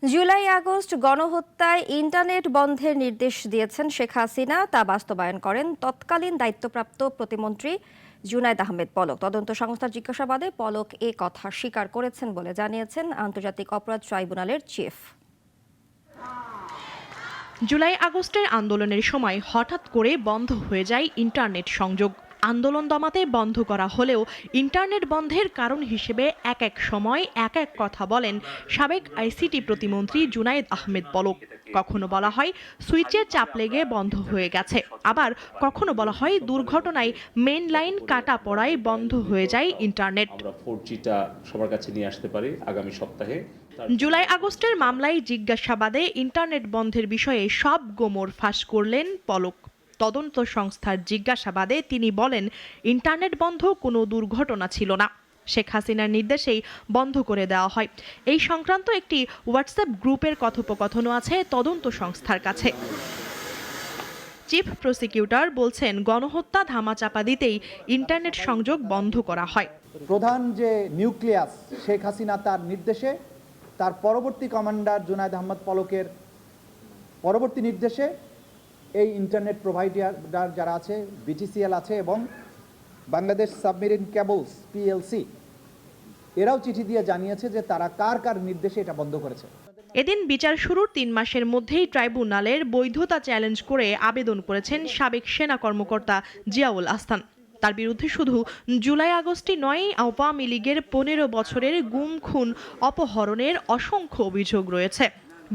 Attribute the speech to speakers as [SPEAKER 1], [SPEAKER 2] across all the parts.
[SPEAKER 1] July August গণহত্যায় internet বন্ধের নির্দেশ দিয়েছেন শেখ হাসিনা, তা বাস্তবায়ন করেন তৎকালীন দায়িত্বপ্রাপ্ত প্রতিমন্ত্রী জুনায়েদ আহমেদ পলক। তদন্ত সংস্থার জিজ্ঞাসাবাদে পলক এ কথা স্বীকার করেছেন বলে জানিয়েছেন আন্তর্জাতিক অপরাধ ট্রাইব্যুনালের চিফ।
[SPEAKER 2] জুলাই আগস্টের আন্দোলনের সময় হঠাৎ করে বন্ধ হয়ে যায় ইন্টারনেট সংযোগ। আন্দোলন দমাতে বন্ধ করা হলেও ইন্টারনেট বন্ধের কারণ হিসেবে এক এক সময় এক এক কথা বলেন সাবেক আইসিটি প্রতিমন্ত্রী জুনায়েদ আহমেদ পলক। কখনো বলা হয় সুইচের চাপ লেগে বন্ধ হয়ে গেছে, আবার কখনো বলা হয় দুর্ঘটনায় মেইন লাইন কাটা পড়ায় বন্ধ হয়ে যায় ইন্টারনেট।
[SPEAKER 3] আমরা 4Gটা সবার কাছে নিয়ে আসতে পারি আগামী সপ্তাহে।
[SPEAKER 2] জুলাই আগস্টের মামলায় জিজ্ঞাসাবাদে ইন্টারনেট বন্ধের বিষয়ে সব গোমর ফাঁস করলেন পলক। তদন্ত সংস্থার জিজ্ঞাসাবাদে তিনি বলেন, ইন্টারনেট বন্ধ কোনো দুর্ঘটনা ছিল না, শেখ হাসিনার নির্দেশেই বন্ধ করে দেওয়া হয়। এই সংক্রান্ত একটি হোয়াটসঅ্যাপ গ্রুপের কথোপকথনও আছে তদন্ত সংস্থার কাছে। চিফ প্রসিকিউটর বলছেন, গণহত্যা ধামাচাপা দিতেই ইন্টারনেট সংযোগ বন্ধ করা হয়।
[SPEAKER 4] প্রধান যে নিউক্লিয়াস শেখ হাসিনা তার নির্দেশে, তার পরবর্তী কমান্ডার জুনায়েদ আহমেদ পলকের পরবর্তী নির্দেশে এই ইন্টারনেট প্রোভাইডার যারা আছে, বিটিসিএল আছে এবং বাংলাদেশ সাবমেরিন কেবলস পিএলসি, এরাও চিঠি দিয়ে জানিয়েছে যে তারা কার কার নির্দেশে এটা বন্ধ করেছে।
[SPEAKER 2] এদিন বিচার শুরুর 3 মাসের মধ্যেই ট্রাইব্যুনালের বৈধতা চ্যালেঞ্জ করে আবেদন করেছেন সাবেক সেনা কর্মকর্তা জিয়াউল আহসান। তার বিরুদ্ধে শুধু জুলাই আগস্টে নয়, আওয়ামী লীগের 15 বছরের গুম খুন অপহরণের অসংখ্য অভিযোগ রয়েছে।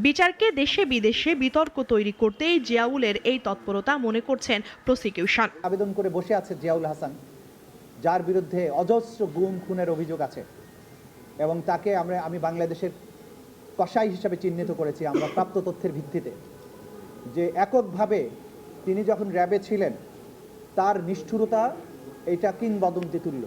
[SPEAKER 2] বিচারকে দেশে বিদেশে বিতর্ক তৈরি করতেই জিয়াউলের এই তৎপরতা মনে করছেন প্রসিকিউশন।
[SPEAKER 4] আবেদন করে বসে আছে জিয়াউল হাসান, যার বিরুদ্ধে অজস্র গুম খুনের অভিযোগ আছে এবং তাকে আমি বাংলাদেশের কসাই হিসাবে চিহ্নিত করেছি আমরা প্রাপ্ত তথ্যের ভিত্তিতে, যে এককভাবে তিনি যখন র্যাবে ছিলেন তার নিষ্ঠুরতা এটা কিংবদন্তি তুল্য।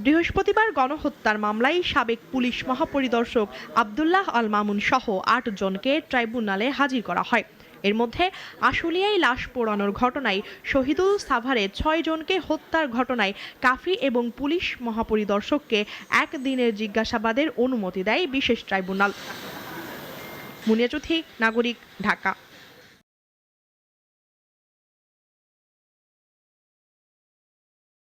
[SPEAKER 2] বৃহস্পতিবার গণহত্যার মামলায় সাবেক পুলিশ মহাপরিদর্শক আব্দুল্লাহ আল মামুন সহ 8 জনকে ট্রাইব্যুনালে হাজির করা হয়। এর মধ্যে আশুলিয়ায় লাশ পোড়ানোর ঘটনায় শহীদুল সাভারে 6 জনকে হত্যার ঘটনায় কাফি এবং পুলিশ মহাপরিদর্শককে 1 দিনের জিজ্ঞাসাবাদের অনুমতি দেয় বিশেষ ট্রাইব্যুনাল। মুনিয়া চৌধুরী, নাগরিক, ঢাকা।